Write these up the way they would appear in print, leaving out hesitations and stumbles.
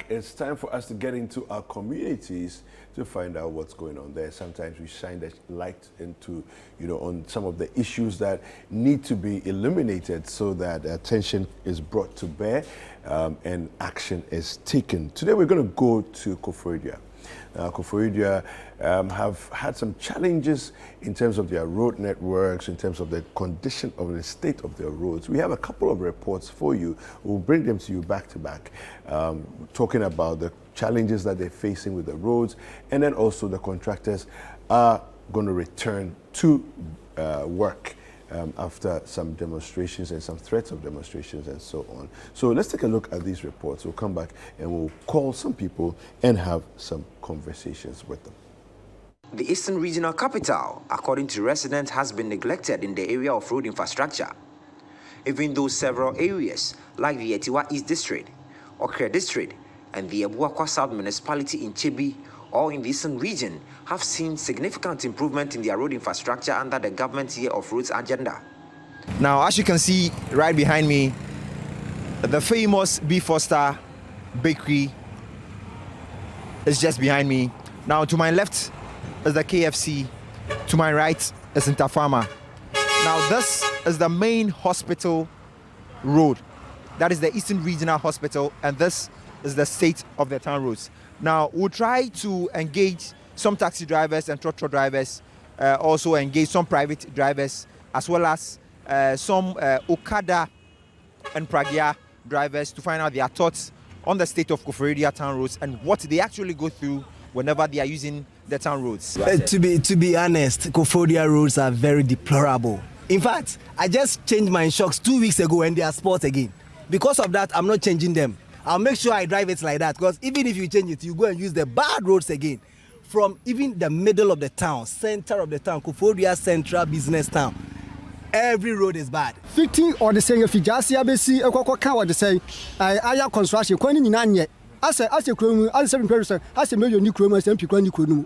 back. It's time for us to get into our communities to find out what's going on there. Sometimes we shine the light into, on some of the issues that need to be illuminated so that attention is brought to bear and action is taken. Today we're going to go to Koforidua. Koforidua have had some challenges in terms of their road networks, in terms of the condition of the state of their roads. We have a couple of reports for you. We'll bring them to you back to back, talking about the challenges that they're facing with the roads, and then also the contractors are going to return to work after some demonstrations and some threats of demonstrations and so on. So let's take a look at these reports. We'll come back and we'll call some people and have some conversations with them. The Eastern Regional Capital, according to residents, has been neglected in the area of road infrastructure. Even though several areas, like the Etiwa East District, Okra District, and the Abuakwa South Municipality in Chibi, all in the Eastern region, have seen significant improvement in their road infrastructure under the government's Year of Roads agenda. Now, as you can see right behind me, the famous B. Foster Bakery is just behind me. Now, to my left is the KFC. To my right is Interfarma. Now, this is the main hospital road. That is the Eastern Regional Hospital, and this is the state of the town roads. Now, we'll try to engage some taxi drivers and trotro drivers, also engage some private drivers, as well as some Okada and Pragya drivers to find out their thoughts on the state of Koforidua town roads and what they actually go through whenever they are using the town roads. To be honest, Koforidua roads are very deplorable. In fact, I just changed my shocks 2 weeks ago and they are sports again. Because of that, I'm not changing them. I'll make sure I drive it like that, because even if you change it, you go and use the bad roads again. From even the middle of the town, center of the town, Koforidua Central Business Town, every road is bad. 15 or the same if you just see ABC or the same I construction when in Anya as a crew as 7% as a million new crew as MP Kwani.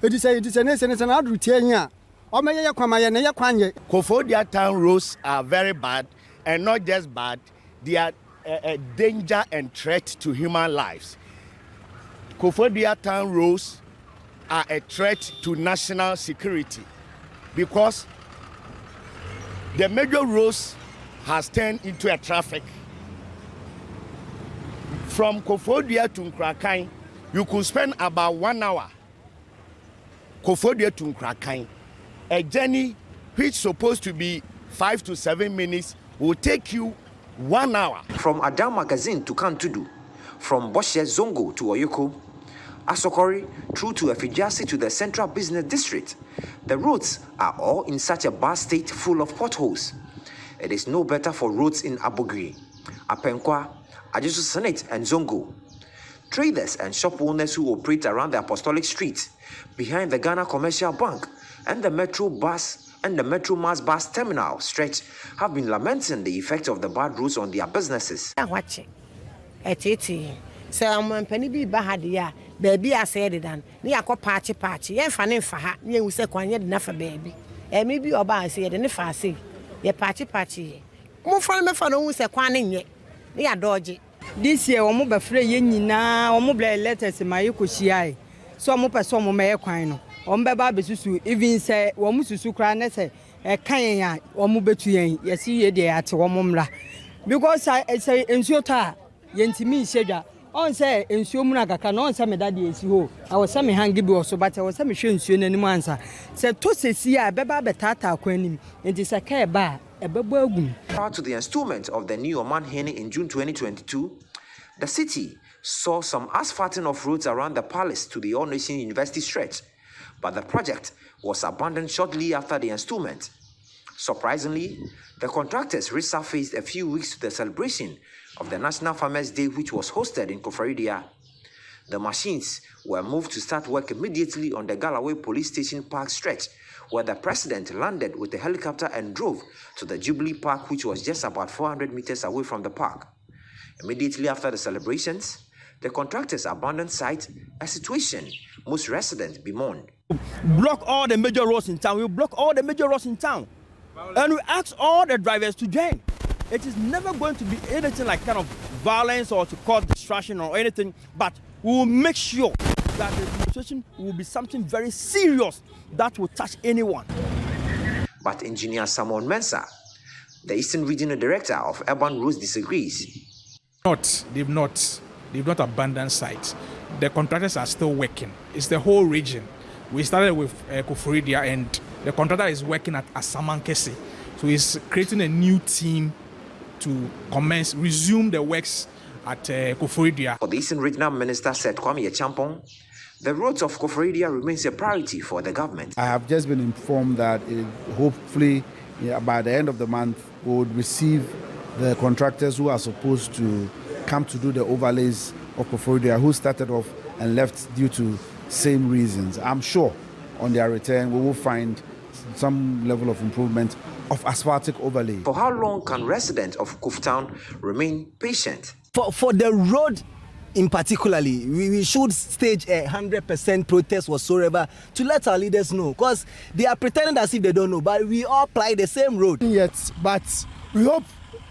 It is an ad retain or may Koforidua town roads are very bad, and not just bad, they are a danger and threat to human lives. Koforidua town roads are a threat to national security because the major roads has turned into a traffic. From Koforidua to Nkrakai, you could spend about 1 hour. Koforidua to Nkrakai, a journey which is supposed to be 5 to 7 minutes will take you 1 hour. From Adam Magazine to Kantudu, from Boshe Zongo to Oyoko, Asokori through to Efijasi to the Central Business District, the roads are all in such a bad state, full of potholes. It is no better for roads in Abogri, Apenkwa, Ajisu Senate and Zongo. Traders and shop owners who operate around the Apostolic Street, behind the Ghana Commercial Bank, and the Metro Bus and the Metro Mass Bus Terminal stretch have been lamenting the effect of the bad roads on their businesses. So I'm penny be bahadia, baby, I said it, and near party, and fanning for her, near we say, enough a baby. And maybe your bar said, and if I say, ye party. More from me for no one say, quaning yet. They are dodgy. This year, or mobile free now, or mobile letters in my Yukushi. So I'm up a some may quino. Baba Besu, even say, Wamusu Crane say, a Kanya, or Mubetuan, yes, ye dear at Wamumla. Because I say, Enshota, Yentimi Shedra. On say, Ensumnaga cannot some daddy is you. I was some hangy also, but I was some soon any answer. Said to see a Baba Betata Quenim, and it is a care bar, a babogum. Prior to the installment of the new Oman Hene in June 2022, the city saw some asphalting of roads around the palace to the All Nation University stretch, but the project was abandoned shortly after the installment. Surprisingly, the contractors resurfaced a few weeks to the celebration of the National Farmers' Day, which was hosted in Koforidua. The machines were moved to start work immediately on the Galloway Police Station Park stretch, where the president landed with a helicopter and drove to the Jubilee Park, which was just about 400 meters away from the park. Immediately after the celebrations, the contractors abandoned site, a situation most residents bemoaned. Block all the major roads in town. We block all the major roads in town. And we ask all the drivers to join. It is never going to be anything like kind of violence or to cause distraction or anything, but we will make sure that the demonstration will be something very serious that will touch anyone. But Engineer Samuel Mensah, the Eastern Regional Director of Urban Roads, disagrees. They've not abandoned sites. The contractors are still working. It's the whole region. We started with Koforidua, and the contractor is working at Asamankese. So he's creating a new team to resume the works at Koforidua. For the Eastern Regional Minister said Kwame Echampong, the roads of Koforidua remains a priority for the government. I have just been informed that hopefully by the end of the month we would receive the contractors who are supposed to come to do the overlays of Koforidua, who started off and left due to same reasons. I'm sure on their return we will find some level of improvement of asphaltic overlay. For how long can residents of Koftown remain patient? For the road in particularly, we should stage 100% protest whatsoever to let our leaders know, because they are pretending as if they don't know, but we all ply the same road. Yes, but we hope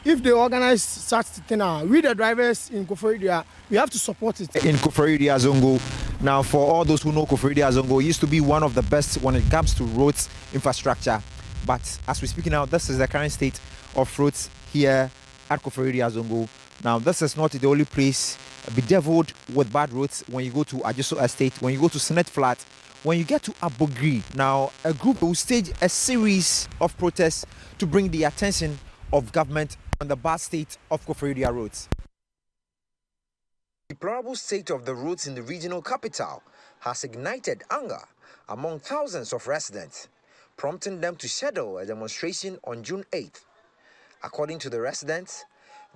if they organize such thing, we the drivers in Koforidua, we have to support it. In Koforidua Zongo, now for all those who know Koforidua Zongo, used to be one of the best when it comes to roads infrastructure. But as we're speaking now, this is the current state of roads here at Koforidua Zongo. Now, this is not the only place bedeviled with bad roads. When you go to Ajiso Estate, when you go to Senate Flat, when you get to Abogri, now a group will stage a series of protests to bring the attention of government on the bad state of Koforidua roads. The deplorable state of the roads in the regional capital has ignited anger among thousands of residents, prompting them to schedule a demonstration on June 8th. According to the residents,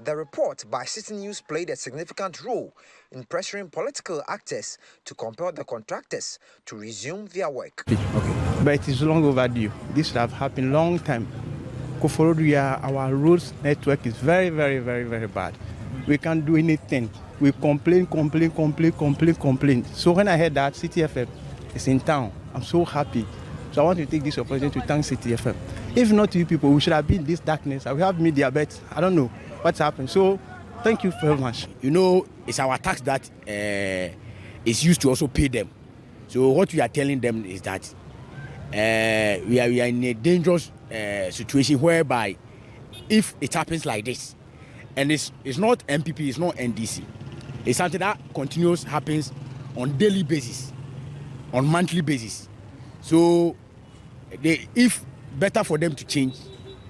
the report by Citi News played a significant role in pressuring political actors to compel the contractors to resume their work. Okay. But it is long overdue. This should have happened long time. Koforidua, our roads network is very, very, very, very bad. We can't do anything. We complain. So when I heard that Citi FM is in town, I'm so happy. So I want to take this opportunity to thank Citi FM. If not you people, we should have been in this darkness. We have media, but I don't know what's happened. So thank you very much. You know, it's our tax that is used to also pay them. So what we are telling them is that we are in a dangerous situation whereby if it happens like this, and it's not MPP, it's not NDC, it's something that continuous happens on daily basis, on monthly basis. So if better for them to change,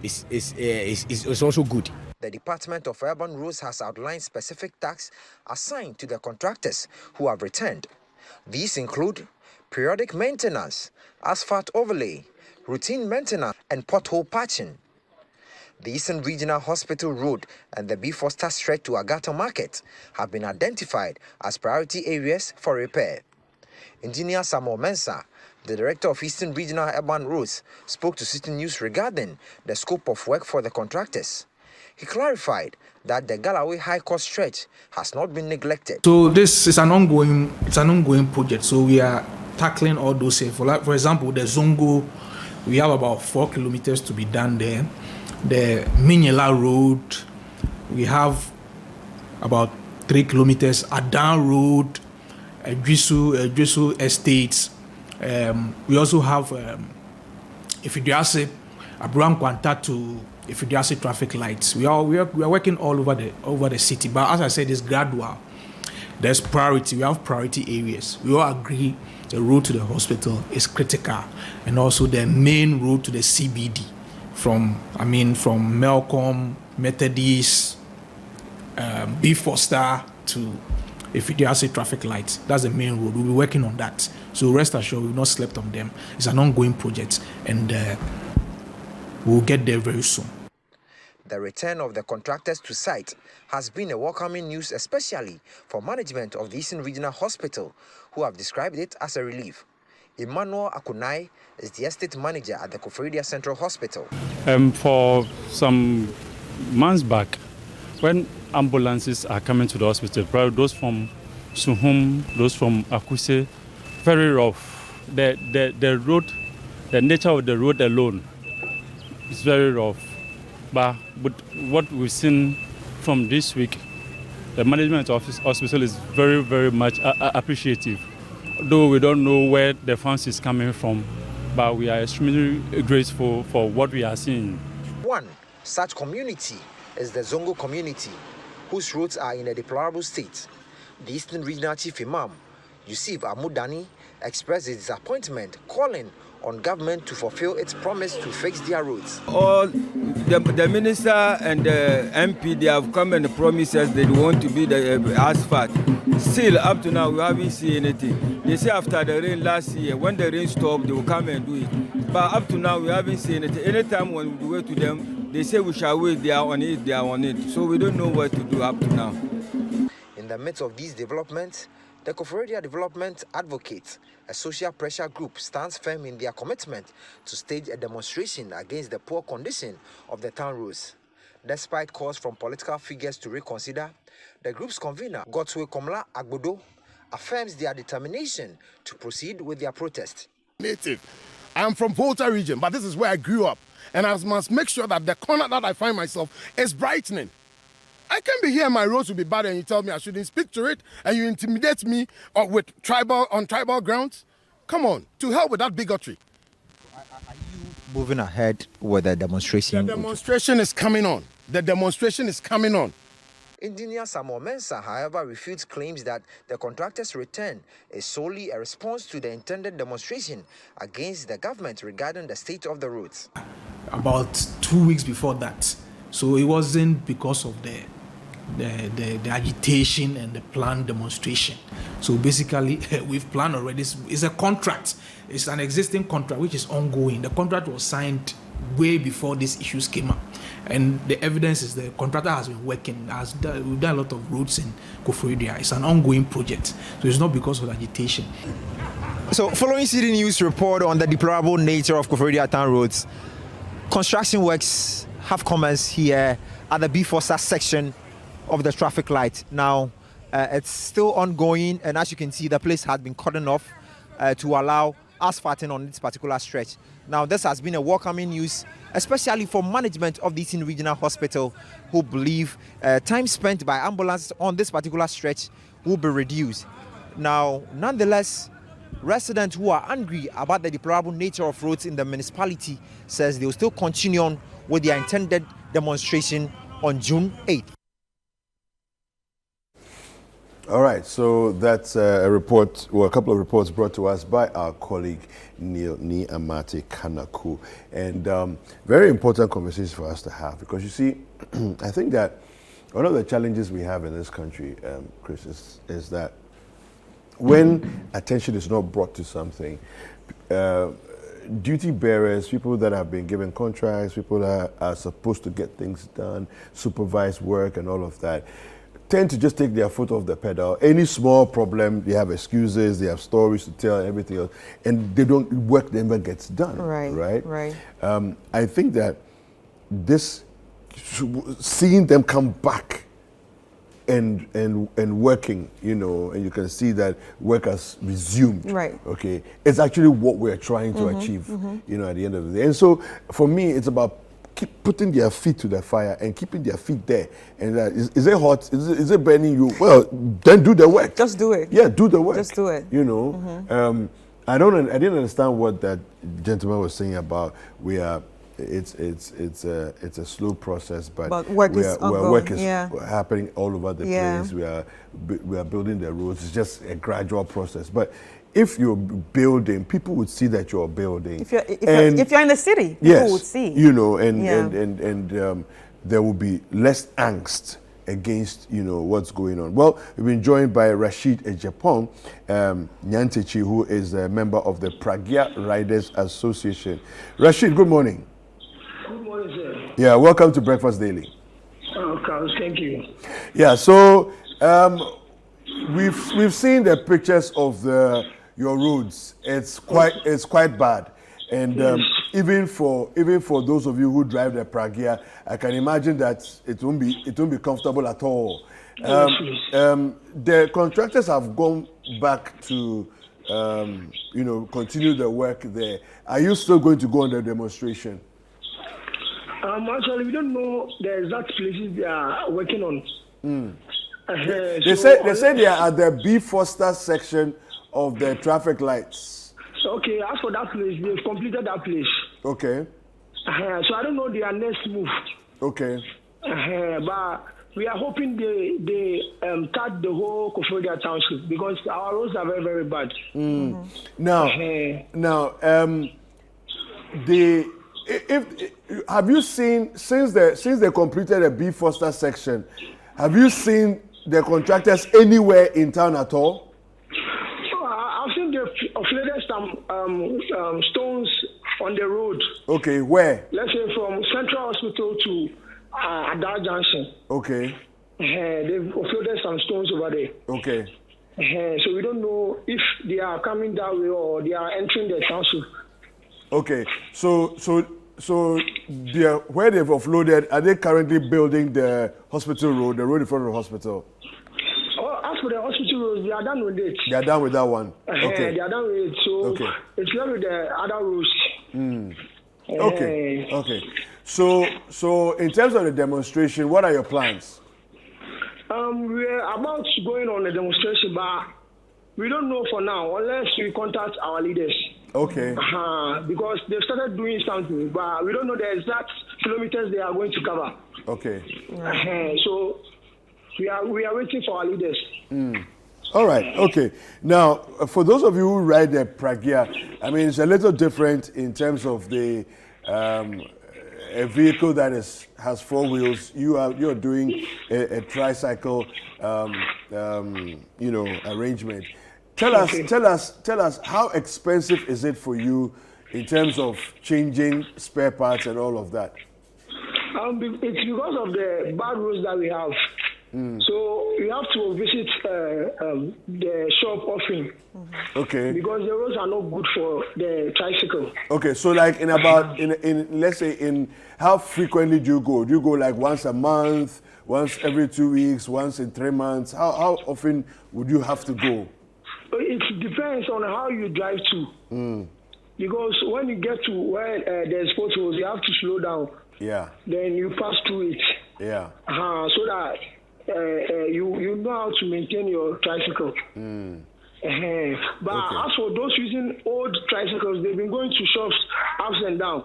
is also good. The Department of Urban Roads has outlined specific tasks assigned to the contractors who have returned. These include periodic maintenance, asphalt overlay, routine maintenance, and pothole patching. The Eastern Regional Hospital Road and the B. Foster stretch to Agata Market have been identified as priority areas for repair. Engineer Samuel Mensah, the Director of Eastern Regional Urban Roads, spoke to Citi News regarding the scope of work for the contractors. He clarified that the Galloway High Court stretch has not been neglected. So this is an ongoing project. So we are tackling all those. For example, the Zongo, we have about 4 kilometers to be done there. The Minyela Road, we have about 3 kilometers. Adan Road, Drisu Estates. We also have Ifidiase, Abraham Kwanta to Ifidiase traffic lights. We are working all over the city, but as I said, it's gradual. There's priority. We have priority areas. We all agree the road to the hospital is critical, and also the main road to the CBD from Melcombe, Methodist, B. Foster to Ifidiase traffic lights. That's the main road. We'll be working on that. So rest assured, we've not slept on them. It's an ongoing project, and we'll get there very soon. The return of the contractors to site has been a welcoming news, especially for management of the Eastern Regional Hospital, who have described it as a relief. Emmanuel Akunai is the estate manager at the Koforidua Central Hospital. For some months back, when ambulances are coming to the hospital, probably those from Suhum, those from Akuse, very rough. The road, the nature of the road alone is very rough. But what we've seen from this week, the management of this hospital is very, very much appreciative. Though we don't know where the funds is coming from, but we are extremely grateful for what we are seeing. One such community is the Zongo community, whose roads are in a deplorable state. The Eastern Regional Chief Imam, Yusuf Amudani, expressed his disappointment, calling on government to fulfill its promise to fix their roads. All the minister and the MP, they have come and promised us they want to be the asphalt. Still, up to now, we haven't seen anything. They say after the rain last year, when the rain stopped, they will come and do it. But up to now, we haven't seen anything. Anytime when we go to them, they say we shall wait, they are on it, they are on it. So we don't know what to do up to now. In the midst of these developments, the Koforidua Development Advocate, a social pressure group, stands firm in their commitment to stage a demonstration against the poor condition of the town roads. Despite calls from political figures to reconsider, the group's convener, Gotwe Komla Agbodo, affirms their determination to proceed with their protest. Native. I am from Volta region, but this is where I grew up. And I must make sure that the corner that I find myself is brightening. I can't be here, my roads will be bad, and you tell me I shouldn't speak to it, and you intimidate me with on tribal grounds. Come on, to hell with that bigotry. Are you moving ahead with the demonstration? The demonstration is coming on. The demonstration is coming on. Engineer Samuel Mensah, however, refutes claims that the contractor's return is solely a response to the intended demonstration against the government regarding the state of the roads. About 2 weeks before that, so it wasn't because of the agitation and the planned demonstration. So basically, we've planned already. It's a contract. It's an existing contract which is ongoing. The contract was signed way before these issues came up. And the evidence is the contractor has been working. We've done a lot of roads in Koforidua. It's an ongoing project. So it's not because of agitation. So following Citi News report on the deplorable nature of Koforidua town roads, construction works have commenced here at the B4 section of the traffic light. Now, it's still ongoing, and as you can see, the place has been cordoned off to allow asphalting on this particular stretch. Now, this has been a welcoming news, especially for management of the Eastern Regional Hospital, who believe time spent by ambulances on this particular stretch will be reduced. Now, nonetheless, residents who are angry about the deplorable nature of roads in the municipality says they will still continue on with their intended demonstration on June 8th. All right, so that's a report, or a couple of reports brought to us by our colleague Neil Amate Kanaku. And very important conversations for us to have, because you see, I think that one of the challenges we have in this country, Chris, is that when attention is not brought to something, duty bearers, people that have been given contracts, people that are supposed to get things done, supervise work and all of that, tend to just take their foot off the pedal. Any small problem, they have excuses, they have stories to tell and everything else, and they don't, work never gets done. Right. I think that this, seeing them come back and working, you know, and you can see that work has resumed. Right. Okay. It's actually what we're trying to achieve, you know, at the end of the day. And so for me, it's about keep putting their feet to the fire and keeping their feet there. And is it hot? Is it burning you? Well, then do the work. Just do it. Yeah, do the work. Just do it. You know, I didn't understand what that gentleman was saying about it's a slow process, but work is happening all over the place. We are building the roads. It's just a gradual process, but if you're building, people would see that you're building. If you're in the city, people would see. You know, and there will be less angst against, you know, what's going on. Well, we've been joined by Rashid Ejepong Nyantechi, who is a member of the Pragya Riders Association. Rashid, good morning. Good morning, sir. Yeah, welcome to Breakfast Daily. Okay, thank you. Yeah, so we've seen the pictures of your roads. It's quite bad, and even for those of you who drive the Pragya, I can imagine that it won't be comfortable at all. The contractors have gone back to you know, continue the work there. Are you still going to go on the demonstration? Actually, we don't know the exact places they are working on. They say they are at the B. Foster section of the traffic lights. Okay, as for that place, they've completed that place. Okay. So I don't know their next move. Okay. But we are hoping they cut the whole Koforidua township because our roads are very, very bad. Now, have you seen since they completed the B. Foster section? Have you seen the contractors anywhere in town at all? I've seen they offloaded some stones on the road. Okay, where? Let's say from Central Hospital to Adar Junction. Okay. They've offloaded some stones over there. Okay. So we don't know if they are coming that way or they are entering the township. Okay. So where they've offloaded, are they currently building the hospital road, the road in front of the hospital? As for the hospital roads, they are done with it. They are done with that one. Okay. They are done with it. So it's left with the other roads. Okay. Okay. So in terms of the demonstration, what are your plans? We're about going on a demonstration, but we don't know for now unless we contact our leaders. Okay. Because they've started doing something, but we don't know the exact kilometers they are going to cover. Okay. So we are waiting for our leaders. All right. Okay. Now, for those of you who ride the Pragya, I mean, it's a little different in terms of the a vehicle that has four wheels. You're doing a tricycle, arrangement. Tell us how expensive is it for you in terms of changing spare parts and all of that? It's because of the bad roads that we have. So you have to visit the shop often. Okay. Because the roads are not good for the tricycle. Okay, so like let's say in how frequently do you go? Do you go like once a month, once every 2 weeks, once in 3 months? How often would you have to go? It depends on how you drive to. Because when you get to where there's potholes, you have to slow down. Yeah. Then you pass through it. Yeah. So that you know how to maintain your tricycle. But as for those using old tricycles, they've been going to shops ups and down.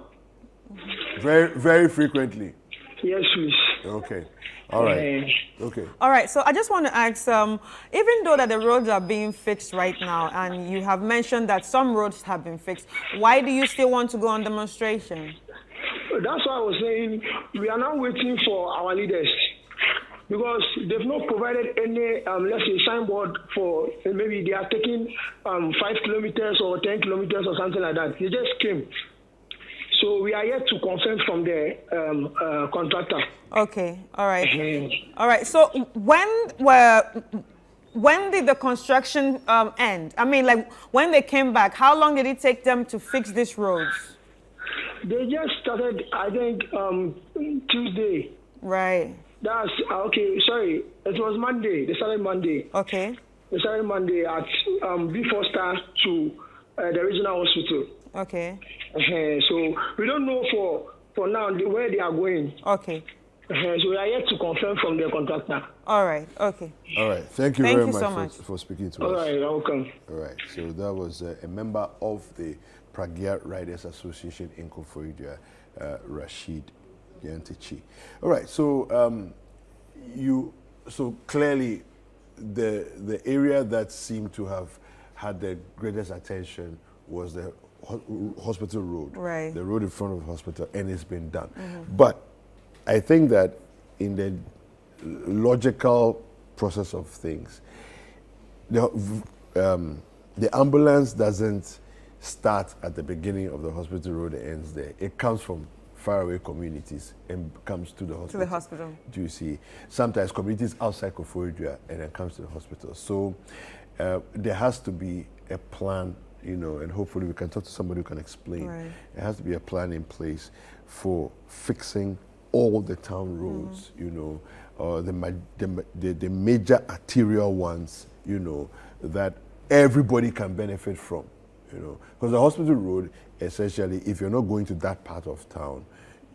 Very, very frequently. Yes, please. Okay. All right. Okay. All right. So I just want to ask, even though that the roads are being fixed right now, and you have mentioned that some roads have been fixed, why do you still want to go on demonstration? That's why I was saying we are now waiting for our leaders. Because they've not provided any, let's say, signboard for maybe they are taking 5 kilometers or 10 kilometers or something like that. They just came. So we are yet to confirm from the contractor. Okay. All right. All right. So when did the construction end? I mean, like when they came back, how long did it take them to fix these roads? They just started, I think, Tuesday. Right. That's okay. Sorry, it was Monday. They started Monday. Okay. They started Monday at B. Foster to the regional hospital. Okay. So we don't know for now where they are going. Okay. So we are yet to confirm from the contractor. All right. Okay. All right. Thank you very much for speaking to us. All right. You're welcome. All right. So that was a member of the Pragya Riders Association in Koforidua, Rashid Yantichi. All right, so so clearly the area that seemed to have had the greatest attention was the hospital road, right? The road in front of the hospital, and it's been done. But I think that in the logical process of things, the ambulance doesn't start at the beginning of the hospital road and ends there. It comes from faraway communities and comes to the hospital. To the hospital. Do you see? Sometimes communities outside Koforidua and then comes to the hospital. So there has to be a plan, and hopefully we can talk to somebody who can explain. Right. There has to be a plan in place for fixing all the town roads, the major arterial ones, that everybody can benefit from. Because the hospital road, essentially, if you're not going to that part of town,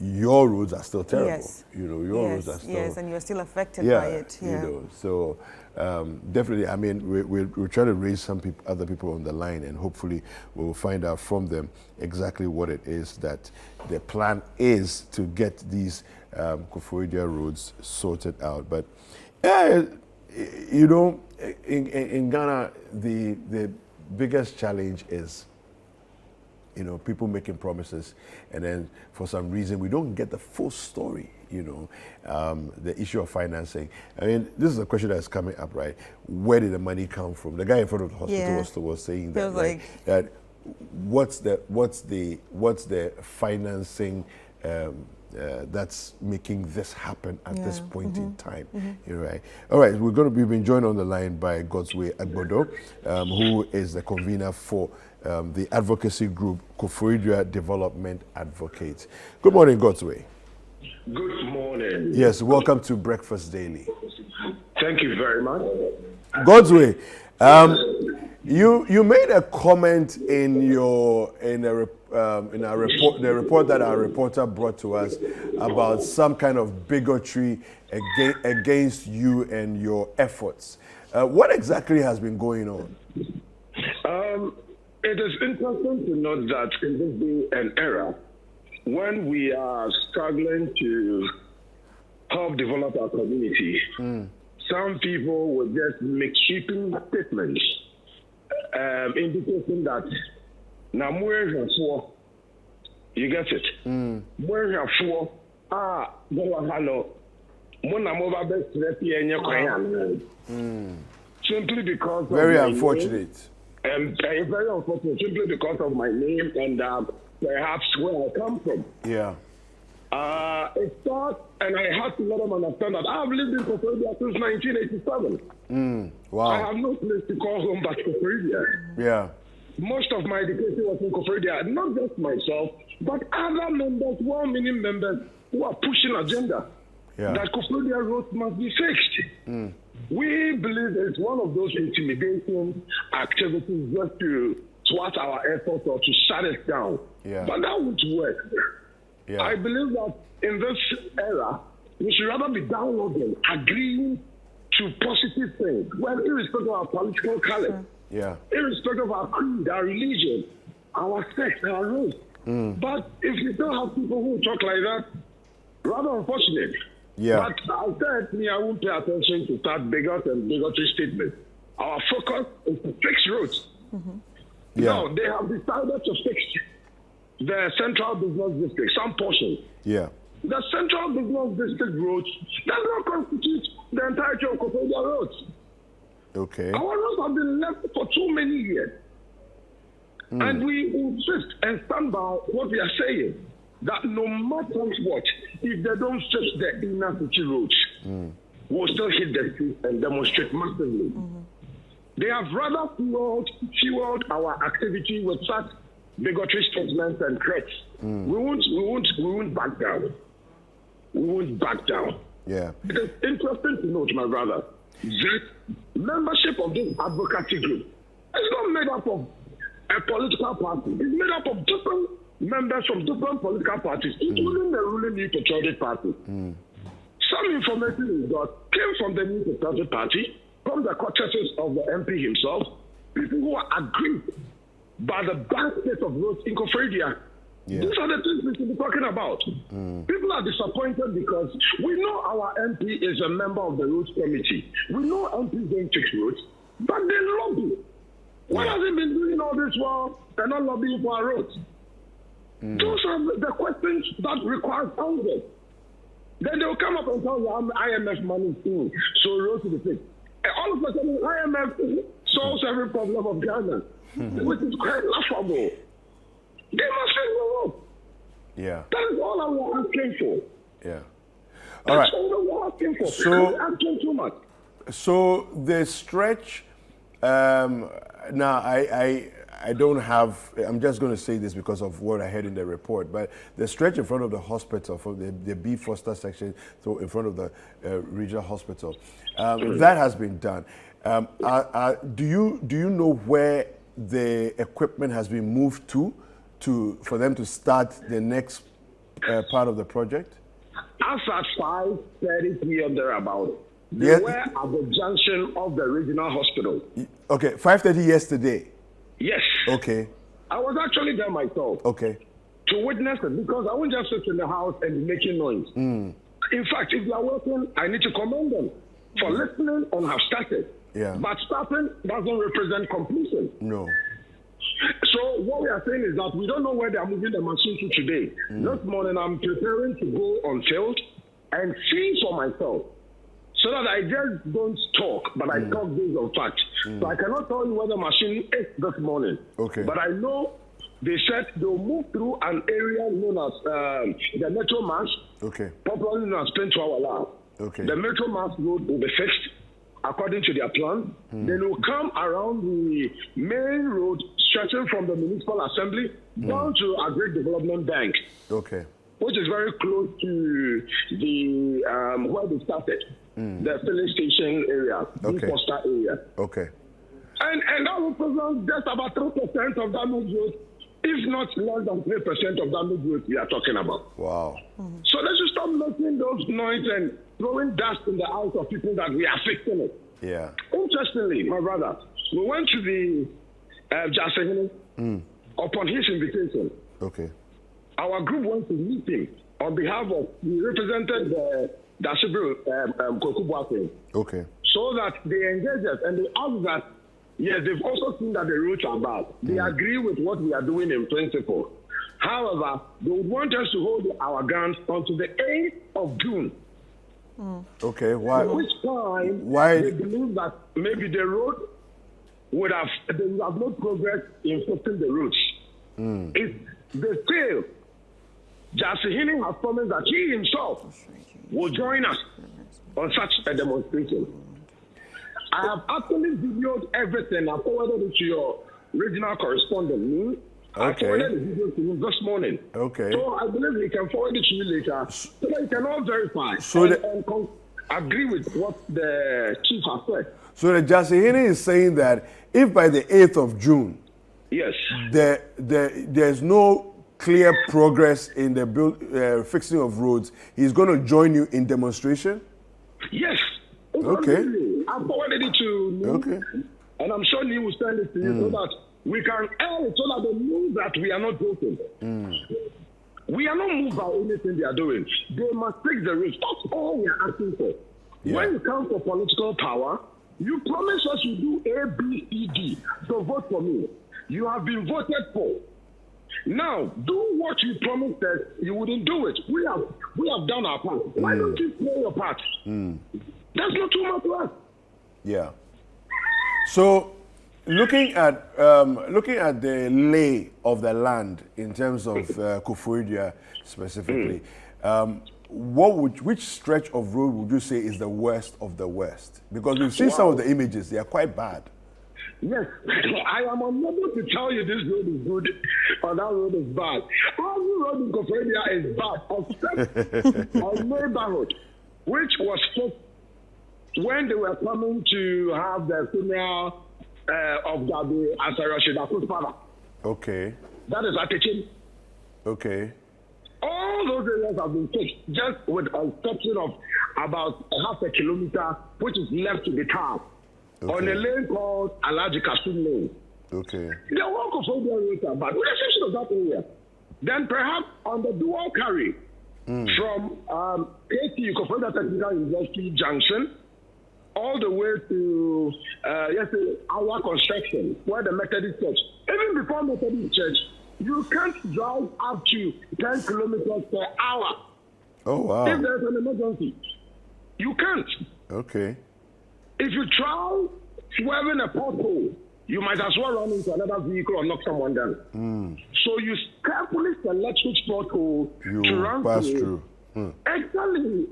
your roads are still terrible. Yes. You know, your roads are still... Yes, and you're still affected by it. Yeah. You know, so definitely, I mean, we're trying to raise some people, other people on the line, and hopefully we'll find out from them exactly what it is that the plan is to get these Koforidua roads sorted out. But, you know, in Ghana, the biggest challenge is, you know, people making promises, and then for some reason we don't get the full story. You know, the issue of financing. I mean, this is a question that's coming up, right? Where did the money come from? The guy in front of the hospital was saying that, right? That what's the financing that's making this happen at this point in time? You're right. All right, we've been joined on the line by Godsway Agbodo, who is the convener for the advocacy group Koforidua Development Advocates. Good morning, Godsway. Good morning. Yes, welcome to Breakfast Daily. Thank you very much. Godsway, you made a comment in the report that our reporter brought to us about some kind of bigotry against you and your efforts. What exactly has been going on? It is interesting to note that in this day and era, when we are struggling to help develop our community, some people will just make sweeping statements indicating that now you get it. Simply because very unfortunate. And very unfortunate, simply because of my name and perhaps where I come from. Yeah. It starts, and I have to let them understand that I've lived in Koforidua since 1987. Wow. I have no place to call home but Koforidua. Yeah. Most of my education was in Koforidua, not just myself, but other members, well-meaning members who are pushing agenda that Koforidua roads must be fixed. We believe it's one of those intimidation activities just to thwart our efforts or to shut us down. Yeah. But that won't work. Yeah. I believe that in this era, we should rather be downloading, agreeing to positive things, well, irrespective of our political color, irrespective of our creed, our religion, our sex, our race. But if you don't have people who talk like that, rather unfortunate. Yeah. But I said, I won't pay attention to that bigot and bigotry statement. Our focus is to fix roads. Now, they have decided to fix the central business district, some portion. Yeah. The central business district roads does not constitute the entirety of Koforidua roads. Okay. Our roads have been left for too many years. And we insist and stand by what we are saying, that no matter what, if they don't fix the inner city roads, we'll still hit the street and demonstrate massively. They have rather fueled our activity with such bigotry statements and threats. We won't back down. We won't back down. Yeah. It is interesting to note, my brother, that membership of this advocacy group is not made up of a political party. It's made up of different members from different political parties, including the ruling New Patriotic Party. Some information we got came from the New Patriotic Party, from the quarters of the MP himself, people who are aggrieved by the bad state of roads in Koforidua. These are the things we should be talking about. People are disappointed because we know our MP is a member of the roads committee. We know MP don't fix roads, but they lobby. Why has he been doing all this while they're not lobbying for our roads? Those are the questions that require answers. Then they'll come up and tell you IMF money too, so roads to be fixed. And all of a sudden, IMF solves every problem of Ghana, which is quite laughable. They must fix the road. Yeah. That is all I was asking for. Yeah. All right. That's all I was asking for. So, I'm asking too much. So the stretch, now I don't have, I'm just going to say this because of what I heard in the report, but the stretch in front of the hospital, from the B. Foster section, so in front of the regional hospital, that has been done. Do you know where the equipment has been moved to for them to start the next part of the project? As at 5:30 p.m. thereabout, they were at the junction of the regional hospital. Okay, 5:30 yesterday. Yes. Okay. I was actually there myself. Okay. To witness it, because I won't just sit in the house and making noise. In fact, if they are working, I need to commend them for listening and have started. Yeah. But starting doesn't represent completion. No. So what we are saying is that we don't know where they are moving the machine to today. This morning I'm preparing to go on field and see for myself, so that I just don't talk, but I talk based on fact. So I cannot tell you where the machine is this morning. Okay. But I know they said they'll move through an area known as the Metro Mass, popularly known as Pentuawala. Okay. The Metro Mass road will be fixed according to their plan. Then we'll come around the main road stretching from the Municipal Assembly down to Agri Development Bank. Okay. Which is very close to the where they started, the filling station area, the Foster area. Okay. And that represents just about 3% of damage road, if not less than 3% of damage road we are talking about. Wow. So let's just stop making those noise and throwing dust in the eyes of people that we are fixing it. Yeah. Interestingly, my brother, we went to the Jasehini upon his invitation. Okay. Our group went to meet him on behalf of, we represented the Dashibu Koforidua. Okay. So that they engaged us and they asked that, yes, they've also seen that the routes are bad. They agree with what we are doing in principle. However, they would want us to hold our ground until the 8th of June. Okay, why? At which time why? They believe that maybe the road they would have not progressed in fixing the routes. If they fail, Jasehini has promised that he himself will join us on such a demonstration. I have actually videoed everything. I forwarded it to your regional correspondent. I forwarded the video to him this morning. Okay. So I believe he can forward it to you later so that you can all verify and agree with what the chief has said. So the Jasehini is saying that if by the 8th of June, yes, there's no clear progress in the fixing of roads, he's going to join you in demonstration? Yes. Okay. I forwarded it to Neil, and I'm sure Neil will send it to you so that we can air it so that they know that we are not joking. We are not moved by anything they are doing. They must take the risk. That's all we are asking for. Yeah. When you come for political power, you promise us you do A, B, C, D. So vote for me. You have been voted for. Now, do what you promised us. You wouldn't do it. We have done our part. Why don't you play your part? That's not too much to us. Yeah. So, looking at the lay of the land in terms of Koforidua specifically, which stretch of road would you say is the worst of the worst? Because we've seen some of the images; they are quite bad. Yes, I am unable to tell you this road is good or that road is bad. Every road in Koforidua is bad, except our neighborhood, which was fixed when they were coming to have the funeral of Gabi Asarashidaku's father. Okay. That is Atechin. Okay. All those areas have been fixed, just with an exception of about half a kilometer, which is left to be tapped. On a lane called Alaji Kasum Lane. Okay. The whole Koforidua roads are bad, with the exception of that area. Then perhaps on the dual carry from KTU, Koforidua Technical University Junction, all the way to our construction, where the Methodist Church. Even before Methodist Church, you can't drive up to 10 kilometers per hour. Oh, wow. If there's an emergency, you can't. Okay. If you try swerving a pothole, you might as well run into another vehicle or knock someone down. So you carefully select which pothole to run pass through. Exactly.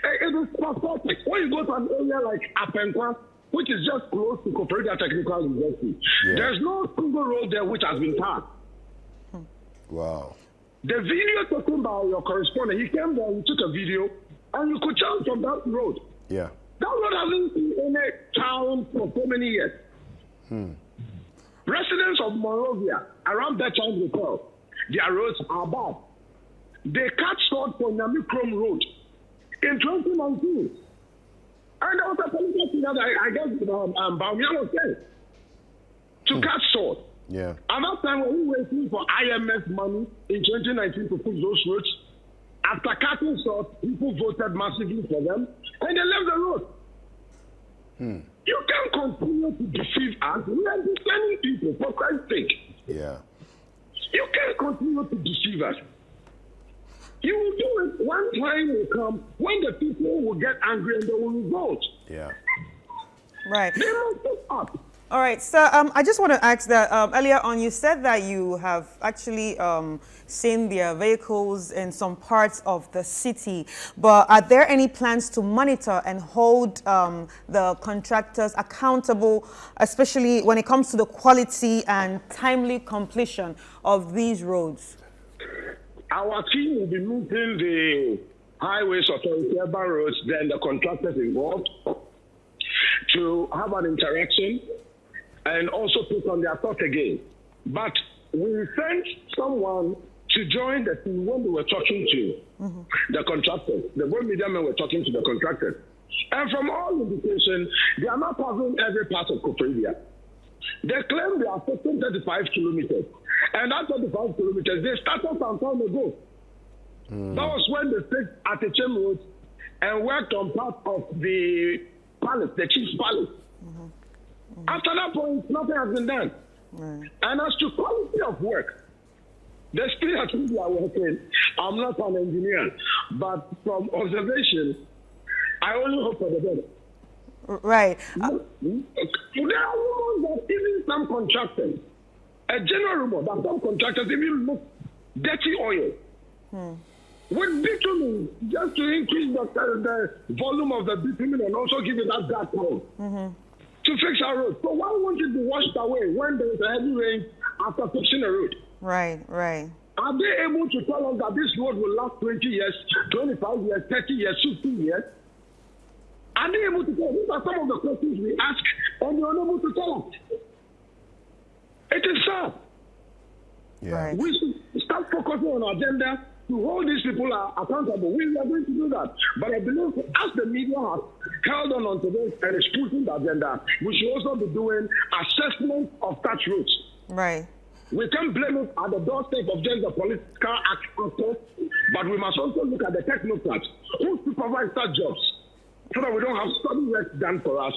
It is perfect. When you go to an area like Apenkwa, which is just close to Koforidua Technical University, there's no single road there which has been tarred. Wow. The video taken by your correspondent, he came there, he took a video, and you could tell from that road. Yeah. That road hasn't been in a town for so many years. Residents of Monrovia, around that time, their roads are bad. They cut short for Nyamikrom Road in 2019. And there was a political thing that I guess Bawumia was saying to cut short. Yeah. At that time, when we were waiting for IMF money in 2019 to fix those roads, after cutting short, people voted massively for them, and they left the road. You can't continue to deceive us. We are deceiving people, for Christ's sake. Yeah. You can't continue to deceive us. You will do it. One time will come when the people will get angry and they will revolt. Yeah. Right. They must step up. All right, so I just want to ask that earlier on you said that you have actually seen their vehicles in some parts of the city, but are there any plans to monitor and hold the contractors accountable, especially when it comes to the quality and timely completion of these roads? Our team will be meeting the highways authority, urban roads, then the contractors involved to have an interaction and also put on their thought again. But we sent someone to join the team when we were talking to the contractors. The board media men were talking to the contractors. And from all indications, they are not covering every part of Koforidua. They claim they are taking 35 kilometers. And that 35 kilometers, they started some time ago. That was when they stayed at the Chem Road and worked on part of the palace, the chief's palace. After that point, nothing has been done. And as to quality of work, the still at which we are working, I'm not an engineer, but from observation, I only hope for the better. Right. There are rumors that even some contractors, a general rumor that some contractors even look dirty oil with bitumen just to increase the volume of the bitumen and also give it that dark color to fix our road. So why won't it be washed away when there is a heavy rain after fixing a road? Right, right. Are they able to tell us that this road will last 20 years, 25 years, 30 years, 15 years? Are they able to tell us? These are some of the questions we ask, and they are unable to tell us. It is sad. Yeah. We should start focusing on our agenda to hold these people accountable. We are going to do that. But I believe as the media has held on to this and is pushing the agenda, we should also be doing assessment of such routes. Right. We can't blame it at the doorstep of just the political actors, but we must also look at the technocrats who supervise such jobs so that we don't have study work done for us.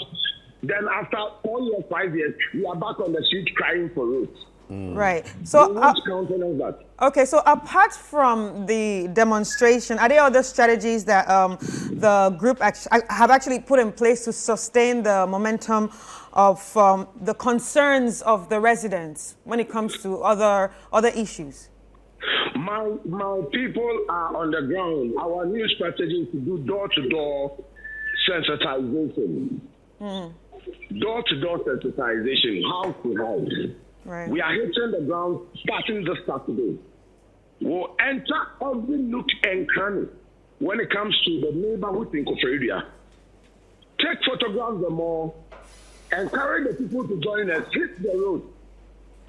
Then after 4 years, 5 years, we are back on the street crying for roads. Right. So, okay. So, apart from the demonstration, are there other strategies that the group have actually put in place to sustain the momentum of the concerns of the residents when it comes to other issues? My people are on the ground. Our new strategy is to do door-to-door sensitization. Door-to-door sensitization, house to house. Right. We are hitting the ground starting this Saturday. We'll enter every nook and cranny when it comes to the neighborhood in Koforidua. Take photographs of them all, encourage the people to join us, hit the road,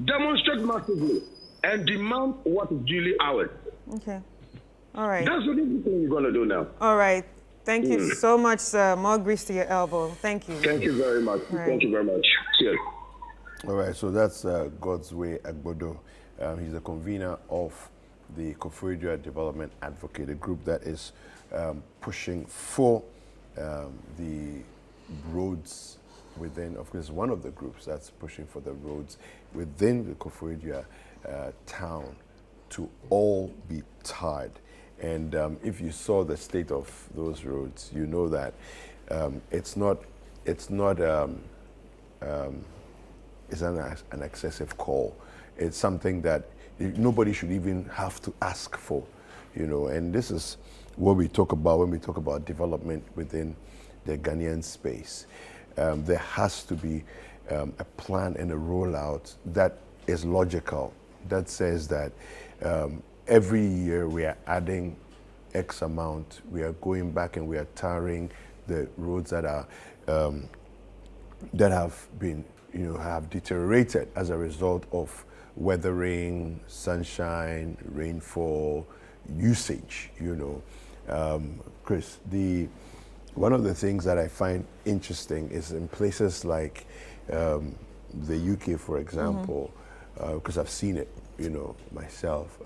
demonstrate massively, and demand what is duly ours. Okay. All right. That's the thing we're going to do now. All right. Thank you so much, sir. More grease to your elbow. Thank you. Thank you very much. Right. Thank you very much. Cheers. All right, so that's God's Way Agbodo. He's the convener of the Koforidua Development Advocate, a group that is pushing for the roads within, of course, one of the groups that's pushing for the roads within the Koforidua town to all be tarred. And if you saw the state of those roads, you know that it's an excessive call. It's something that nobody should even have to ask for, you know. And this is what we talk about when we talk about development within the Ghanaian space. There has to be a plan and a rollout that is logical, that says that every year we are adding X amount, we are going back and we are tarring the roads that are that have been, you know, have deteriorated as a result of weathering, sunshine, rainfall, usage, Chris, one of the things that I find interesting is in places like the UK, for example, because I've seen it, myself,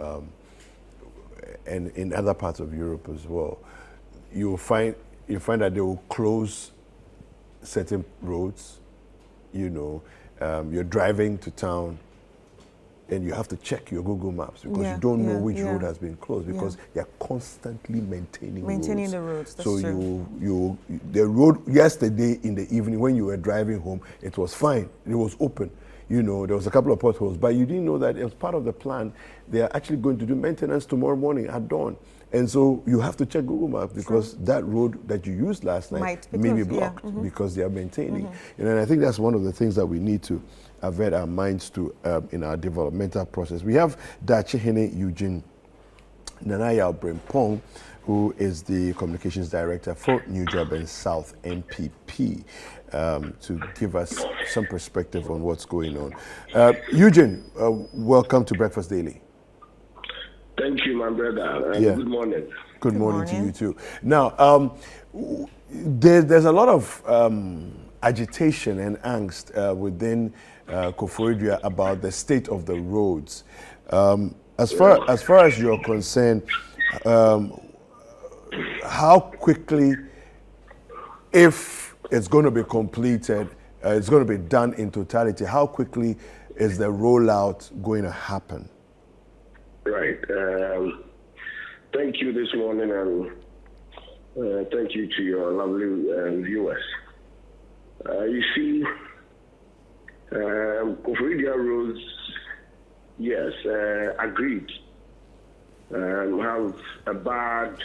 and in other parts of Europe as well. You find that they will close certain roads. You're driving to town, and you have to check your Google Maps because you don't know which road has been closed because they're constantly maintaining the roads. That's so true. the road yesterday in the evening when you were driving home, it was fine. It was open. There was a couple of potholes, but you didn't know that as part of the plan, they are actually going to do maintenance tomorrow morning at dawn. And so you have to check Google Maps because that road that you used last night may be blocked because they are maintaining. And I think that's one of the things that we need to avert our minds to in our developmental process. We have Dachehene Eugene Nanaya Brempong, who is the Communications Director for New Job and South NPP, to give us some perspective on what's going on. Eugene, welcome to Breakfast Daily. Thank you, my brother. Good morning. Good morning to you too. Now, there's a lot of agitation and angst within Koforidua about the state of the roads. As far as you're concerned, how quickly, if it's going to be completed, it's going to be done in totality, how quickly is the rollout going to happen? Right. Thank you this morning, and thank you to your lovely viewers. You see, Koforidua roads, yes, agreed, have a bad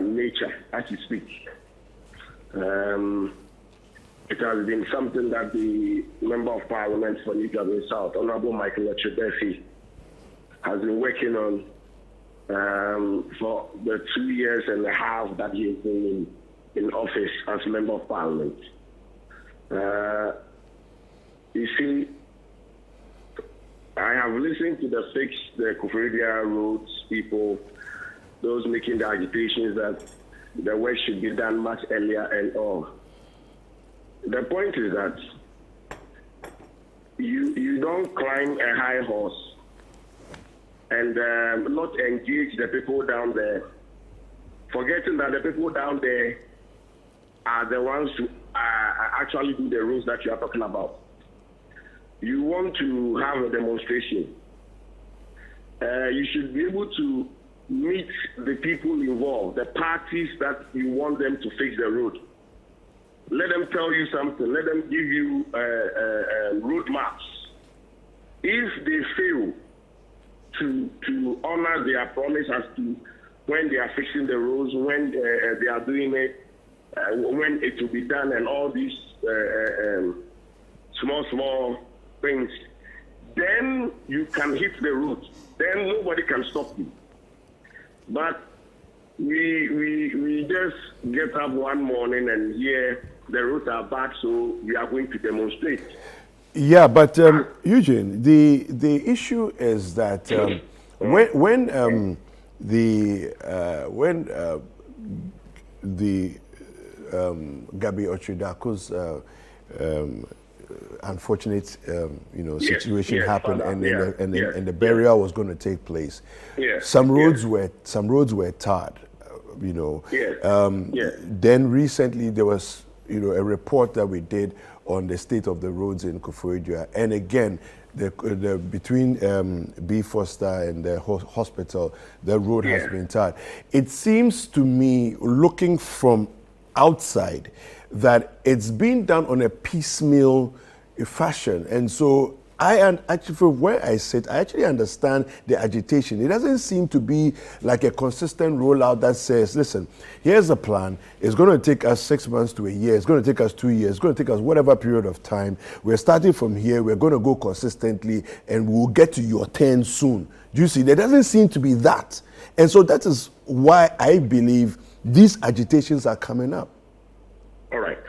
nature, as you speak. It has been something that the Member of Parliament for New Job and South, Honorable Michael Adwocacy, has been working on for the 2 years and a half that he has been in office as Member of Parliament. You see, I have listened to the Koforidua roads people, those making the agitations that the work should be done much earlier and all. The point is that you don't climb a high horse and not engage the people down there, forgetting that the people down there are the ones who actually do the rules that you are talking about. You want to have a demonstration. You should be able to meet the people involved, the parties that you want them to fix the road. Let them tell you something. Let them give you road maps. If they fail to honor their promise as to when they are fixing the roads, when they are doing it, when it will be done, and all these small things, then you can hit the road. Then nobody can stop you. But we just get up one morning and hear the roads are bad, so we are going to demonstrate. Yeah, but Eugene, the issue is that when Gabi Ochidako's unfortunate situation happened, and the burial was going to take place. Some roads were tarred. Then recently there was a report that we did on the state of the roads in Koforidua, and again the between B. Foster and the hospital, the road has been tarred. It seems to me, looking from outside, that it's being done on a piecemeal fashion, and so actually, from where I sit, I actually understand the agitation. It doesn't seem to be like a consistent rollout that says, listen, here's a plan. It's going to take us 6 months to a year. It's going to take us 2 years. It's going to take us whatever period of time. We're starting from here. We're going to go consistently, and we'll get to your turn soon. Do you see? There doesn't seem to be that. And so that is why I believe these agitations are coming up. All right.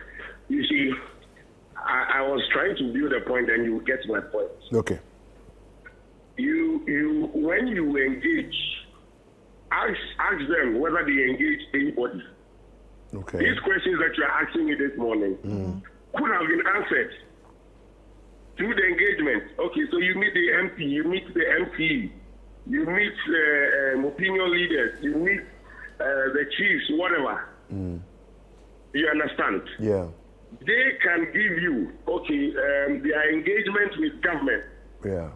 You see, I was trying to build a point, and you get my point. Okay. You when you engage ask them whether they engage anybody. Okay. These questions that you are asking me this morning could have been answered through the engagement. Okay, so you meet the MP, you meet the MP, you meet opinion leaders, you meet the chiefs, whatever. You understand? Yeah. They can give you, okay, their engagement with government, Yeah.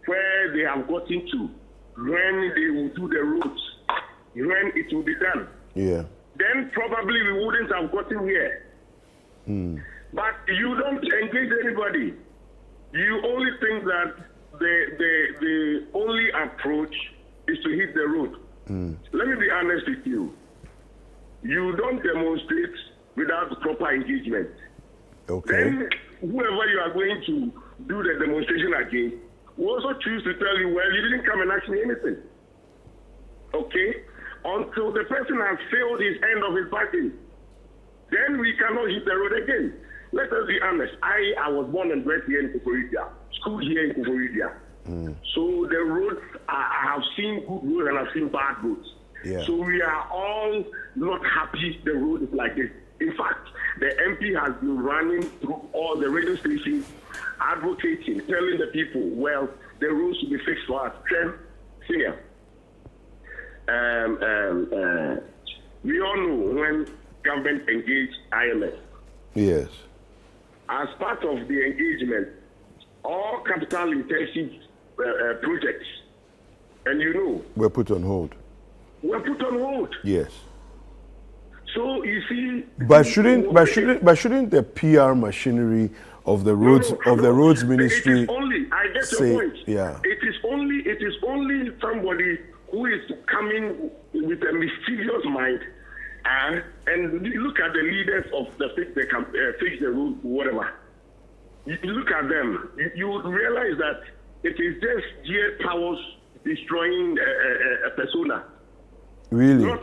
where they have gotten to, when they will do the roads, when it will be done. Yeah. Then probably we wouldn't have gotten here. But you don't engage anybody. You only think that the only approach is to hit the road. Let me be honest with you. You don't demonstrate without proper engagement. Okay. Then whoever you are going to do the demonstration against will also choose to tell you, well, you didn't come and ask me anything. Okay? Until the person has failed his end of his bargain, then we cannot hit the road again. Let us be honest. I was born and bred here in Koforidua, school here in Koforidua. So the roads, I have seen good roads and I've seen bad roads. Yeah. So we are all not happy the road is like this. In fact, the MP has been running through all the radio stations, advocating, telling the people, well, the roads should be fixed for us. Senior. We all know when government engaged IMF. Yes. As part of the engagement, all capital-intensive projects, and you know, We're put on hold. were put on hold. Yes. So you see, But shouldn't the PR machinery of the roads ministry it is only, I get say, your point. yeah. It is only somebody who is coming with a mischievous mind, and you look at the leaders of the fix the road, whatever. You look at them, you would realize that it is just gear powers destroying a persona. Really? Not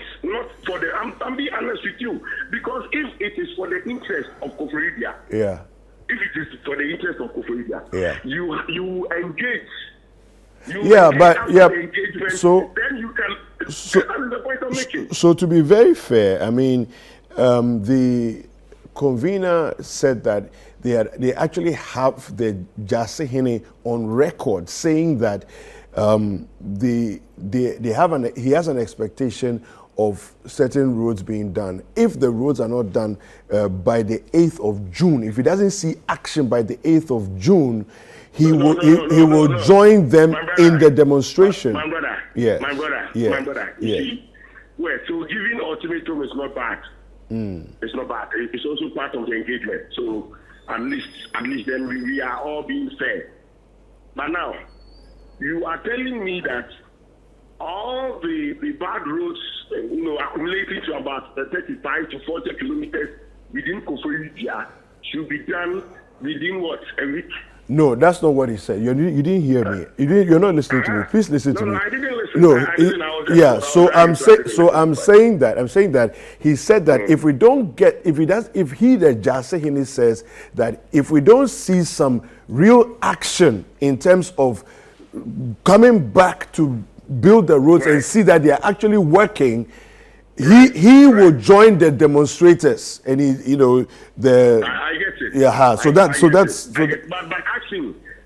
for the. I'm being honest with you, because if it is for the interest of Koforidua, Yeah. if it is for the interest of Koforidua, Yeah. you engage. So then you can. That is the point I'm making. So to be very fair, I mean, the convener said that they actually have the Jasehine on record saying that he has an expectation of certain roads being done. If the roads are not done by the 8th of June, if he doesn't see action by the 8th of June, he will join them in the demonstration. My brother. Yes. My brother. Yeah. My brother. You Yeah. see, well, so giving ultimatum is not bad. It's not bad. It's also part of the engagement. So at least then we are all being fair. But now, you are telling me that all the bad roads, accumulating to about 35 to 40 kilometers within Koforidua should be done within what, a week? No, that's not what he said. You didn't hear me. You're not listening to me. Please listen to me. No, I didn't listen. No, I didn't. I was just- yeah. I was So just- I'm saying that he said that if we don't get, if the Jasehine says that if we don't see some real action in terms of coming back to build the roads and see that they are actually working, he will join the demonstrators, and I get it. Yeah. But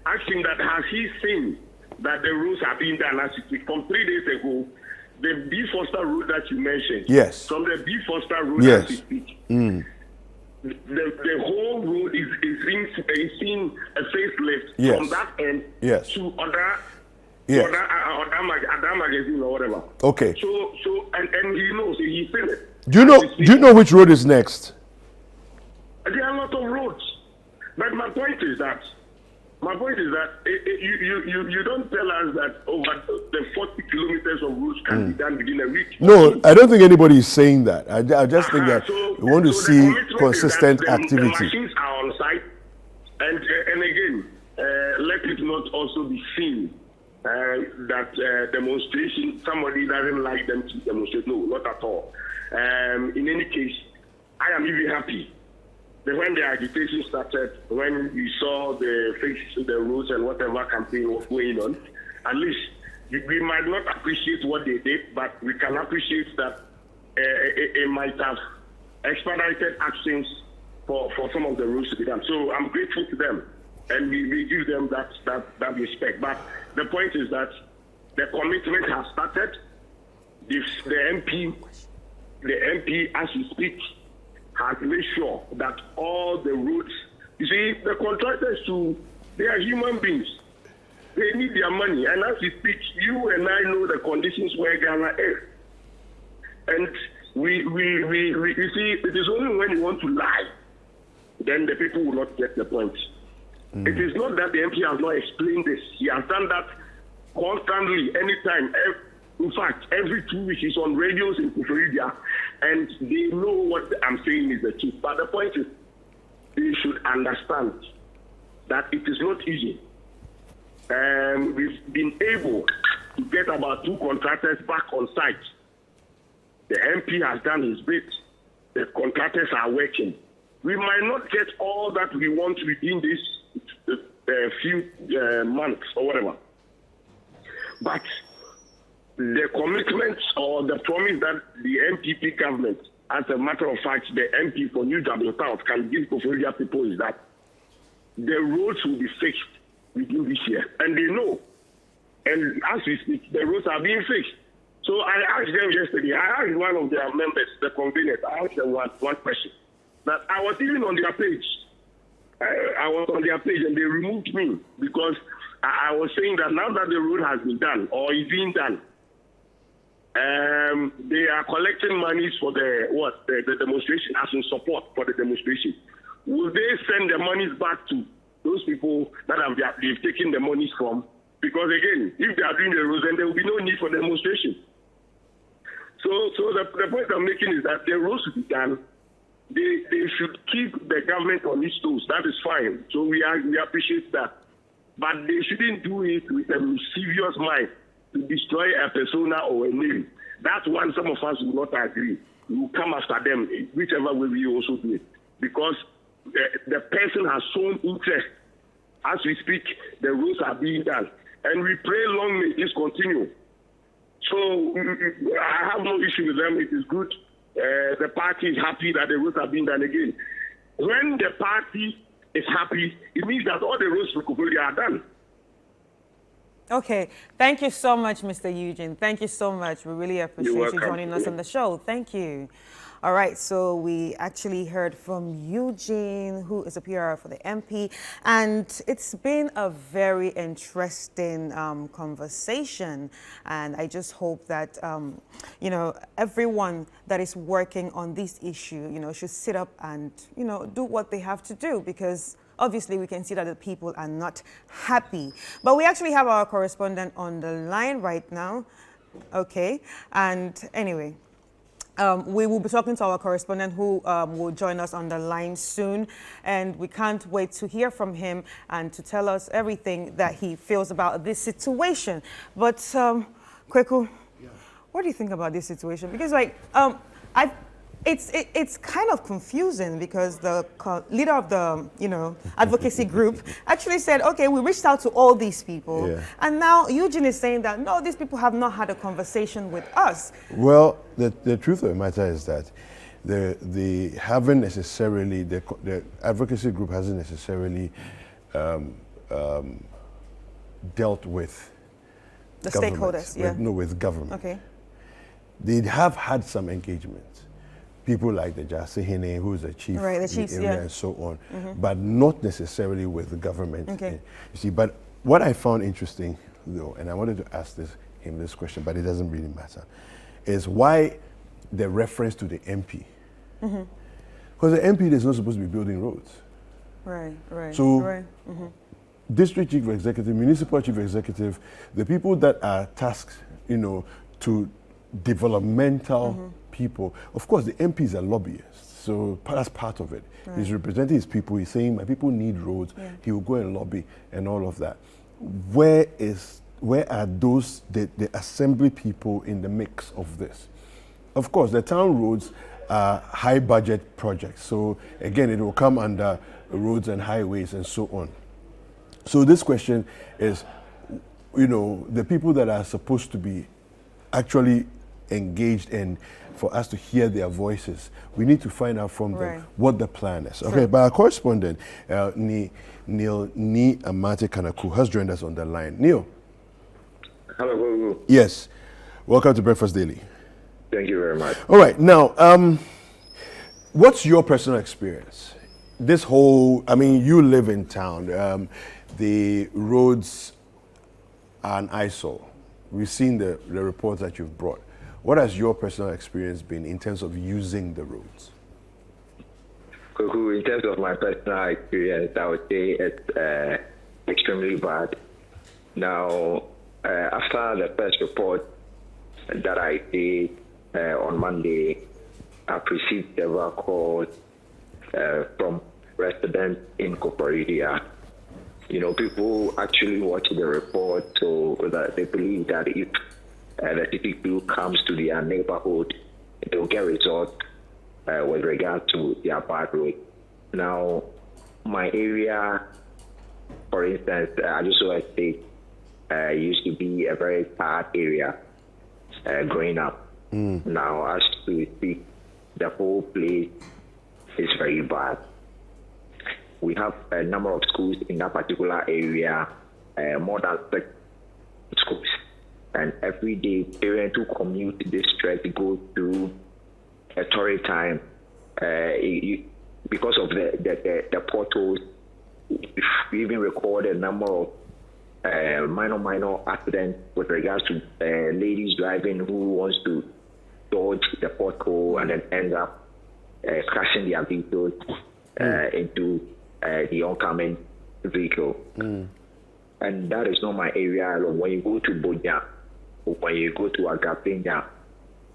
asking that, has he seen that the roads are being done as it is? From 3 days ago, the B. Foster road that you mentioned. Yes. From the B. Foster road Yes. as we speak. The whole road is seeing a facelift Yes. from that end Yes. to other. Yes. Other magazine or whatever. Okay. So and he knows, he's seen it. Do you know which road is next? There are a lot of roads, but my point is that you don't tell us that over the 40 kilometers of roads can be done within a week. No, I don't think anybody is saying that. I just think that we want to see consistent activity. The machines are on site, and again, let it not also be seen that demonstration, somebody doesn't like them to demonstrate. No, not at all. In any case, I am even happy that when the agitation started, when we saw the fix the roads and whatever campaign was going on, at least We might not appreciate what they did, but we can appreciate that it might have expedited actions for some of the rules to be done. So I'm grateful to them, and we give them that respect. But the point is that the commitment has started. The MP, as we speak, has made sure that all the roads. You see, the contractors too, they are human beings. They need their money, and as we speak, you and I know the conditions where Ghana is, and we you see, it is only when you want to lie, then the people will not get the point. It is not that the MP has not explained this. He has done that constantly, anytime. In fact, every 2 weeks he's on radios in Koforidua, and they know what I'm saying is the truth. But the point is, they should understand that it is not easy. We've been able to get about 2 contractors back on site. The MP has done his bit. The contractors are working. We might not get all that we want within this few months or whatever. But the commitment or the promise that the MPP government, as a matter of fact, the MP for New Dublin South can give Koforidua people is that the roads will be fixed within this year. And they know. And as we speak, the roads are being fixed. So I asked them yesterday, I asked one of their members, the conveners, I asked them one question. That I was even on their page. I was on their page and they removed me because I was saying that now that the road has been done or is being done, they are collecting monies for the demonstration as in support for the demonstration. Will they send the monies back to those people that they've taken the monies from? Because again, if they are doing the roads, then there will be no need for demonstration. So the point I'm making is that the roads should be done. They should keep the government on its toes. That is fine. So we appreciate that. But they shouldn't do it with a mischievous mind to destroy a persona or a name. That's one some of us will not agree. We will come after them, whichever way we also do it. Because the person has shown interest. As we speak, the roads are being done. And we pray long may this continue. So I have no issue with them. It is good. The party is happy that the roads are being done again. When the party is happy, it means that all the roads for Koforidua are done. Okay, thank you so much, Mr. Eugene. Thank you so much. We really appreciate you joining us on the show. Thank you. All right, so we actually heard from Eugene, who is a PR for the MP, and it's been a very interesting conversation. And I just hope that, you know, everyone that is working on this issue, you know, should sit up and, you know, do what they have to do, because obviously we can see that the people are not happy. But we actually have our correspondent on the line right now. Okay, and anyway, we will be talking to our correspondent who will join us on the line soon, and we can't wait to hear from him and to tell us everything that he feels about this situation. But Kweku, what do you think about this situation? Because like it's kind of confusing, because the leader of the advocacy group actually said, okay, we reached out to all these people, and now Eugene is saying that no, these people have not had a conversation with us. Well, the truth of the matter is that the haven't necessarily the advocacy group hasn't necessarily dealt with the stakeholders, with government. Okay, they have had some engagement. People like the Jasihine, who is the chief, right, the chiefs, and so on, but not necessarily with the government. Okay. You see, but what I found interesting, though, and I wanted to ask him this question, but it doesn't really matter, is why the reference to the MP? Because the MP is not supposed to be building roads. Right. So, district chief executive, municipal chief executive, the people that are tasked, to developmental people. Of course, the MP is a lobbyist, so that's part of it. Right. He's representing his people. He's saying, my people need roads. Yeah. He will go and lobby and all of that. Where are those, the assembly people in the mix of this? Of course, the town roads are high budget projects. So again, it will come under roads and highways and so on. So this question is, the people that are supposed to be actually engaged and for us to hear their voices, we need to find out from them what the plan is. Okay, but our correspondent, Neil Amate Kanaku, has joined us on the line. Neil. Hello. Yes. Welcome to Breakfast Daily. Thank you very much. All right. Now, what's your personal experience? This whole, you live in town. The roads are an eyesore. We've seen the reports that you've brought. What has your personal experience been in terms of using the roads? In terms of my personal experience, I would say it's extremely bad. Now, after the first report that I did on Monday, I received several calls from residents in Koforidua. People actually watch the report so that they believe that if the city crew comes to their neighborhood, they'll get results with regard to their bad road. Now, my area, for instance, Advocacy Estate used to be a very bad area growing up. Now, as we speak, the whole place is very bad. We have a number of schools in that particular area, more than 6 schools. And every day, parents who commute this stretch go through a torrid time because of the potholes. We even record a number of minor accidents with regards to ladies driving who wants to dodge the pothole and then end up crashing their vehicles into the oncoming vehicle. And that is not my area alone. When you go to Boja, when you go to Agapenya,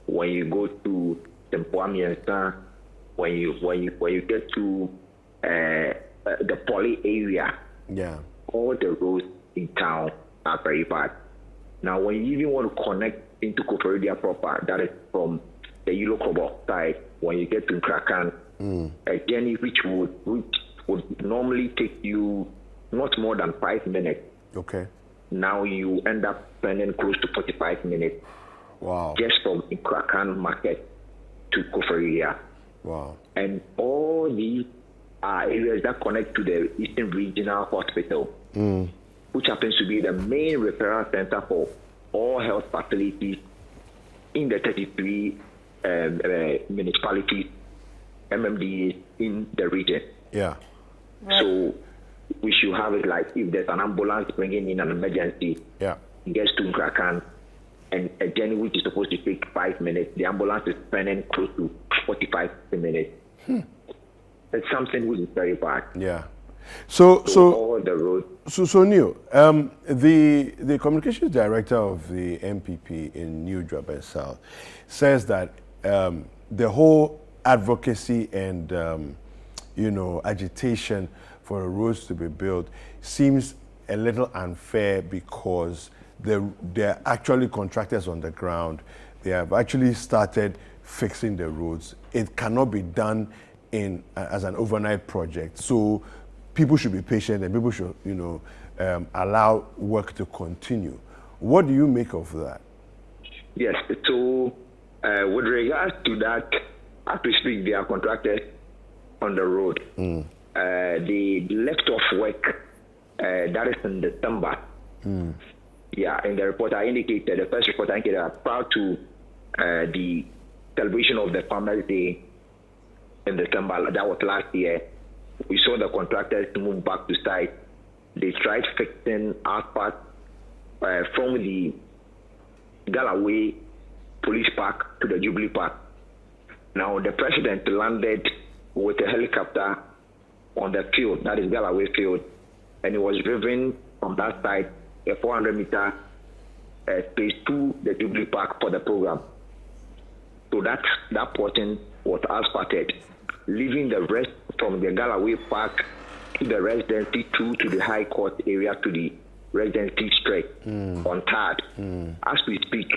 when you go to Tempoamiensa, when you get to the Poly area, all the roads in town are very bad. Now, when you even want to connect into Koforidua proper, that is from the Yellow Kobo side, when you get to Krakan, a journey which would normally take you not more than 5 minutes. Okay. Now you end up spending close to 45 minutes. Wow. Just from Krakan Market to Koforidua. Wow. And all these are areas that connect to the Eastern Regional Hospital, which happens to be the main referral center for all health facilities in the 33 municipalities, MMDAs in the region. Yeah. So we should have it like if there's an ambulance bringing in an emergency, it gets to Krakan, and a journey which is supposed to take 5 minutes, the ambulance is spending close to 45 minutes. It's something which is very bad. Yeah. So all the roads. So Neil, the communications director of the MPP in New Durban South says that the whole advocacy and agitation for roads to be built seems a little unfair because they're actually contractors on the ground. They have actually started fixing the roads. It cannot be done as an overnight project. So people should be patient and people should, allow work to continue. What do you make of that? Yes. So with regards to that, as we speak, they are contractors on the road. They left off work. That is in December. Yeah, in the report I indicated, the first report I indicated, prior to the celebration of the Farmers' Day in December, that was last year, we saw the contractors move back to site. They tried fixing asphalt from the Galloway Police Park to the Jubilee Park. Now, the president landed with a helicopter on the field, that is Galloway Field, and he was driven from that side, a 400-meter space to the Jubilee Park for the program. So that portion was asphalted, leaving the rest from the Galloway Park to the residency to the High Court area to the residency stretch untarred. As we speak,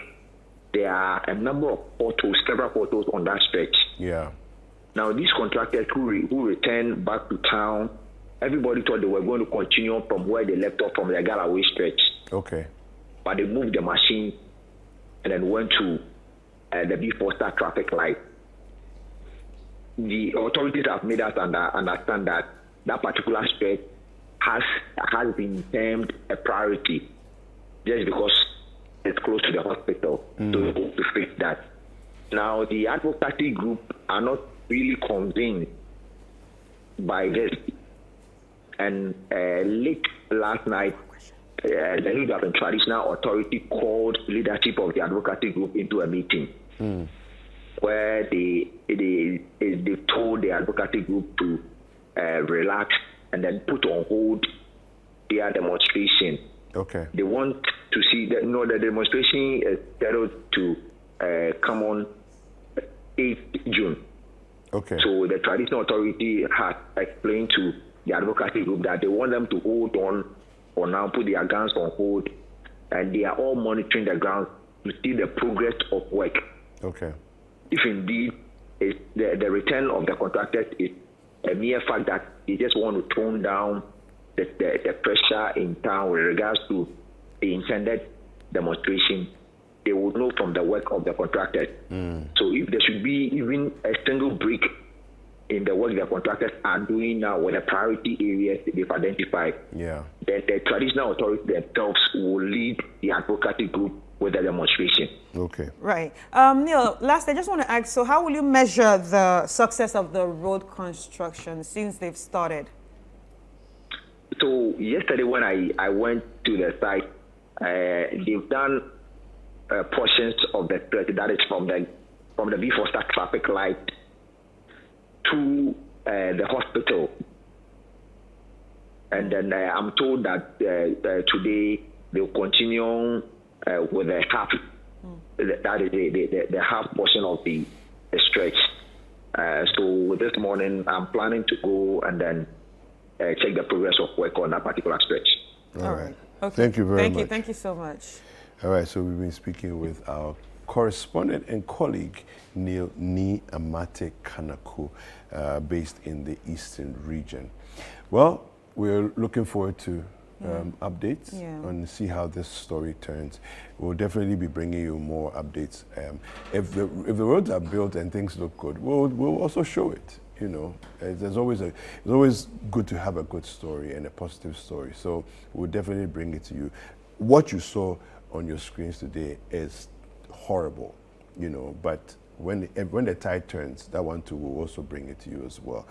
there are a number of photos, several photos on that stretch. Yeah. Now, these contractors who returned back to town, everybody thought they were going to continue from where they left off from the Galloway stretch. Okay. but they moved the machine and then went to the before start traffic light. The authorities have made us understand that that particular stretch has been termed a priority just because it's close to the hospital. So to fix that. Now, the advocacy group are not really convinced by this. And late last night, the leader of the traditional authority called leadership of the advocacy group into a meeting where they told the advocacy group to relax and then put on hold their demonstration. Okay. They want to see that the demonstration is scheduled to come on 8th June. Okay. So the traditional authority has explained to the advocacy group that they want them to hold on or now put their guns on hold, and they are all monitoring the ground to see the progress of work. Okay. If indeed the return of the contractors is a mere fact that they just want to tone down the pressure in town with regards to the intended demonstration, they would know from the work of the contractors. So if there should be even a single break in the work the contractors are doing now with the priority areas they've identified, then the traditional authorities themselves will lead the advocacy group with the demonstration. Okay. Right. Neil, last, I just want to ask, so how will you measure the success of the road construction since they've started? So yesterday when I went to the site, they've done portions of the stretch that is from the before start traffic light to the hospital. And then I'm told that today they'll continue with the half. That is the half portion of the stretch. So this morning I'm planning to go and then check the progress of work on that particular stretch. All right. Okay. Thank you very much. Thank you so much. All right, so we've been speaking with our correspondent and colleague, Neil Ni Amate Kanaku, based in the Eastern region. Well, we're looking forward to updates and see how this story turns. We'll definitely be bringing you more updates. If the roads are built and things look good, we'll also show it. You know, it's always good to have a good story and a positive story. So we'll definitely bring it to you. What you saw on your screens today is horrible, you know, but when the tide turns, that one too will also bring it to you as well.